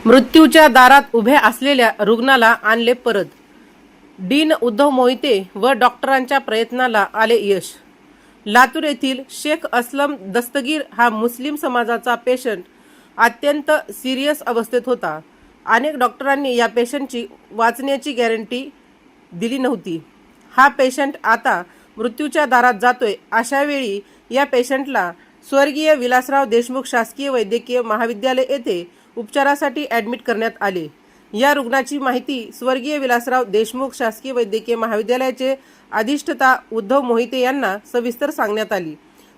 मृत्यूच्या दारात उभे असलेल्या रुग्णाला आणले परत. डीन उद्धव मोहिते व डॉक्टरांच्या प्रयत्नाला आले यश. लातूर येथील शेख असलम दस्तगीर हा मुस्लिम समाजाचा पेशंट अत्यंत सिरियस अवस्थेत होता. अनेक डॉक्टरांनी या पेशंटची वाचण्याची गॅरंटी दिली नव्हती. हा पेशंट आता मृत्यूच्या दारात जातोय. अशा वेळी या पेशंटला स्वर्गीय विलासराव देशमुख शासकीय वैद्यकीय महाविद्यालय येथे उपचारासाठी ॲडमिट करण्यात आले. या रुग्णाची माहिती स्वर्गीय विलासराव देशमुख शासकीय वैद्यकीय महाविद्यालयाचे अधिष्ठाता उद्धव मोहिते यांना सविस्तर सांगण्यात आली.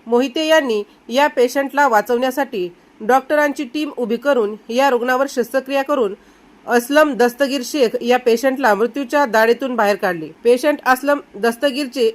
मोहिते यांनी या पेशंटला वाचवण्यासाठी डॉक्टरांची टीम उभी करून या रुग्णावर शस्त्रक्रिया करून असलम दस्तगीर शेख या पेशंटला मृत्यूच्या दाढेतून बाहेर काढले. पेशंट असलम दस्तगीरचे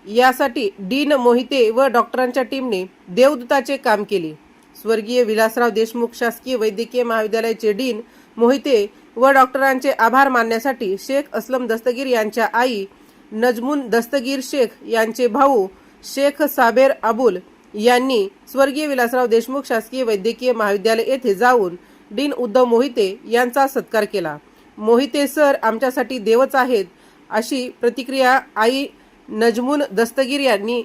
यासाठी डीन मोहिते व डॉक्टरांच्या टीमने देवदूताचे काम केले. स्वर्गीय विलासराव देशमुख शासकीय वैद्यकीय महाविद्यालयाचे डीन मोहिते व डॉक्टरांचे आभार मानण्यासाठी शेख असलम दस्तगीर यांच्या आई नजमुन दस्तगीर शेख यांचे भाऊ शेख साबेर अबुल यांनी स्वर्गीय विलासराव देशमुख शासकीय वैद्यकीय महाविद्यालय येथे जाऊन डीन उद्धव मोहिते यांचा सत्कार केला. मोहिते सर आमच्यासाठी देवच आहेत, अशी प्रतिक्रिया आई नजमुन दस्तगीर यांनी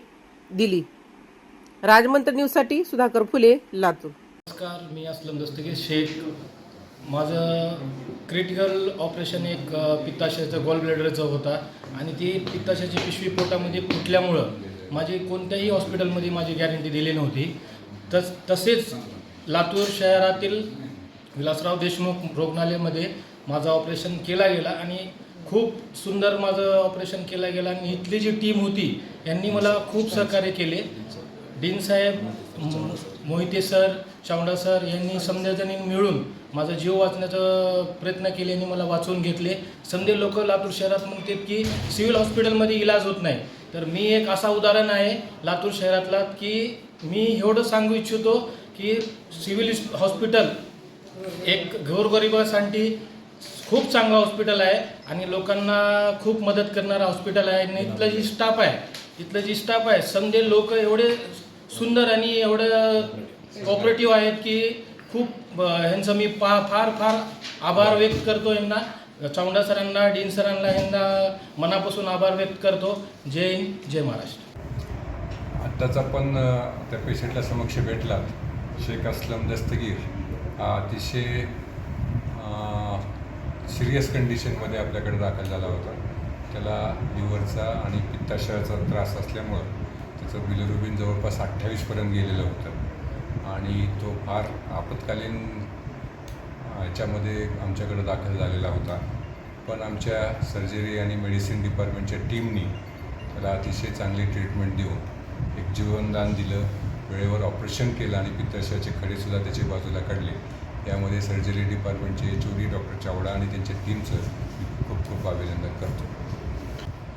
दिली. राजमंत्र न्यूजसाठी सुधाकर फुले, लातूर. नमस्कार, मी असलम दस्तगीर शेख. माझं क्रिटिकल ऑपरेशन एक पित्ताशयाचं गॉल ब्लॅडरचं होता आणि ती पित्ताशयाची पिशवी पोटामध्ये फुटल्यामुळं माझी कोणत्याही हॉस्पिटलमध्ये माझी गॅरंटी दिली नव्हती. तसेच लातूर शहरातील विलासराव देशमुख रुग्णालयामध्ये माझं ऑपरेशन केला गेला आणि खूप सुंदर माझं ऑपरेशन केलं गेलं आणि इथली जी टीम होती यांनी मला खूप सहकार्य केले. डीन साहेब, मोहिते सर, चावडा सर यांनी समजाजणी मिळून माझा जीव वाचण्याचा प्रयत्न केले आणि मला वाचवून घेतले. समजे लोक लातूर शहरात म्हणतात की सिव्हिल हॉस्पिटलमध्ये इलाज होत नाही, तर मी एक असा उदाहरण आहे लातूर शहरातला की मी एवढं सांगू इच्छितो की सिव्हिल हॉस्पिटल एक गोरगरिबांसाठी खूप चांगलं हॉस्पिटल आहे आणि लोकांना खूप मदत करणारं हॉस्पिटल आहे. आणि इथलं जी स्टाफ आहे समजे लोक एवढे सुंदर आणि एवढं कॉपरेटिव्ह आहेत की खूप ह्यांचं मी फार आभार व्यक्त करतो. यांना चावडा सरांना, डीन सरांना यांना मनापासून आभार व्यक्त करतो. जय हिंद, जय महाराष्ट्र. आत्ताच आपण त्या पेशंटला समक्ष भेटला. शेख असलम दस्तगीर अतिशय सिरियस कंडिशनमध्ये आपल्याकडे दाखल झाला होता. त्याला लिव्हरचा आणि पित्ताशयाचा त्रास असल्यामुळं त्याचं बिलिरुबिन जवळपास 28पर्यंत गेलेलं होतं आणि तो फार आपत्कालीन याच्यामध्ये आमच्याकडे दाखल झालेला होता. पण आमच्या सर्जरी आणि मेडिसिन डिपार्टमेंटच्या टीमनी त्याला अतिशय चांगली ट्रीटमेंट देऊन एक जीवनदान दिलं, वेळेवर ऑपरेशन केलं आणि पित्ताशयाचे खडेसुद्धा त्याच्या बाजूला काढले. यामध्ये सर्जरी डिपार्टमेंटचे HOD डॉक्टर चावडा आणि त्यांच्या टीमचं खूप अभिनंदन करतो.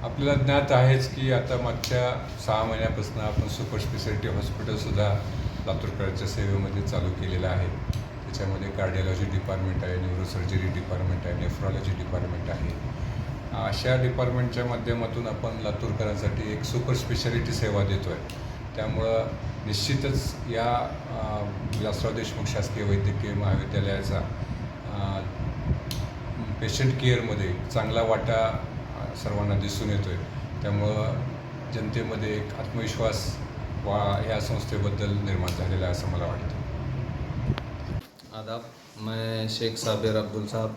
आपल्याला ज्ञात आहेच की आता मागच्या 6 महिन्यापासून आपण सुपर स्पेशालिटी हॉस्पिटलसुद्धा लातूरकरांच्या सेवेमध्ये चालू केलेलं आहे. त्याच्यामध्ये कार्डिओलॉजी डिपार्टमेंट आहे, न्यूरोसर्जरी डिपार्टमेंट आहे, नेफ्रॉलॉजी डिपार्टमेंट आहे. अशा डिपार्टमेंटच्या माध्यमातून आपण लातूरकरांसाठी एक सुपर स्पेशालिटी सेवा देतो आहे. त्यामुळं निश्चितच या विलासराव देशमुख शासकीय वैद्यकीय महाविद्यालयाचा पेशंट केअरमध्ये चांगला वाटा सर्वांना दिसून येतो आहे. त्यामुळं जनतेमध्ये एक आत्मविश्वास या संस्थेबद्दल निर्माण झालेला आहे असं मला वाटतं. आदाब, मैं शेख साबेर अब्दुल साहब,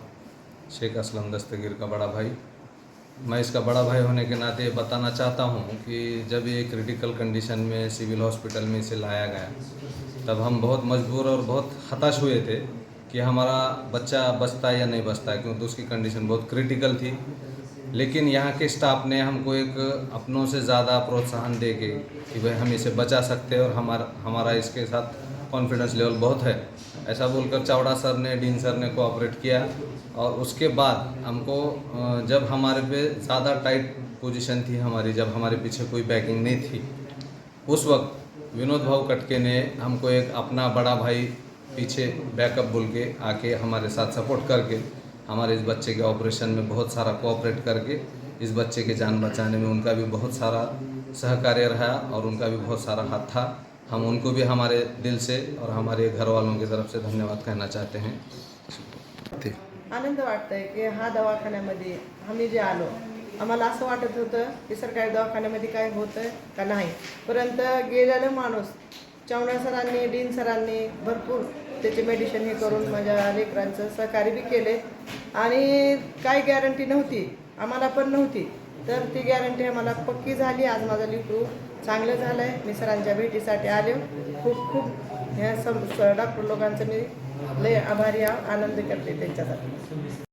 शेख असलम दस्तगीर का बड़ा भाई. मैं इसका बड़ा भाई होने के नाते बताना चाहता हूँ कि जब ये क्रिटिकल कंडीशन में सिविल हॉस्पिटल में इसे लाया गया तब हम बहुत मजबूर और बहुत हताश हुए थे कि हमारा बच्चा बचता या नहीं बचता, क्योंकि उसकी कंडीशन बहुत क्रिटिकल थी. लेकिन यहाँ के स्टाफ ने हमको एक अपनों से ज़्यादा प्रोत्साहन दे के कि भाई हम इसे बचा सकते हैं और हमारा इसके साथ कॉन्फिडेंस लेवल बहुत है, ऐसा बोलकर चावड़ा सर ने, डीन सर ने कोऑपरेट किया. और उसके बाद हमको जब हमारे पे ज़्यादा टाइट पोजीशन थी हमारी, जब हमारे पीछे कोई बैकिंग नहीं थी, उस वक्त विनोद भाऊ कटके ने हमको एक अपना बड़ा भाई पीछे बैकअप बोल के आके हमारे साथ सपोर्ट करके हमारे इस बच्चे के ऑपरेशन में बहुत सारा कोऑपरेट करके इस बच्चे के जान बचाने में उनका भी बहुत सारा सहकार्य रहा और उनका भी बहुत सारा हाथ था। हम उनको भी हमारे दिल से और हमारे घर वालों की तरफ से धन्यवाद कहना चाहते हैं। आनंद वाटतंय की हा दवाखान्यामध्ये आम्ही जे आलो, आम्हाला असं वाटत होतं की सरकारी दवाखान्यामध्ये काय होतं का नाही, परंतु गेलेलं माणूस चव्हाण सरांनी, डीन सरांनी भरपूर त्याचे मेडिसिन हे करून माझ्या लेकरांचं सहकार्य बी केले आणि काय गॅरंटी नव्हती, आम्हाला पण नव्हती, तर ती गॅरंटी आम्हाला पक्की झाली। आज माझं लेकरू चांगलं झालं आहे। मी सरांच्या भेटीसाठी आले, खूप खूप ह्या डॉक्टर लोकांचं मी लय आभारी आनंद करते त्यांच्यासाठी।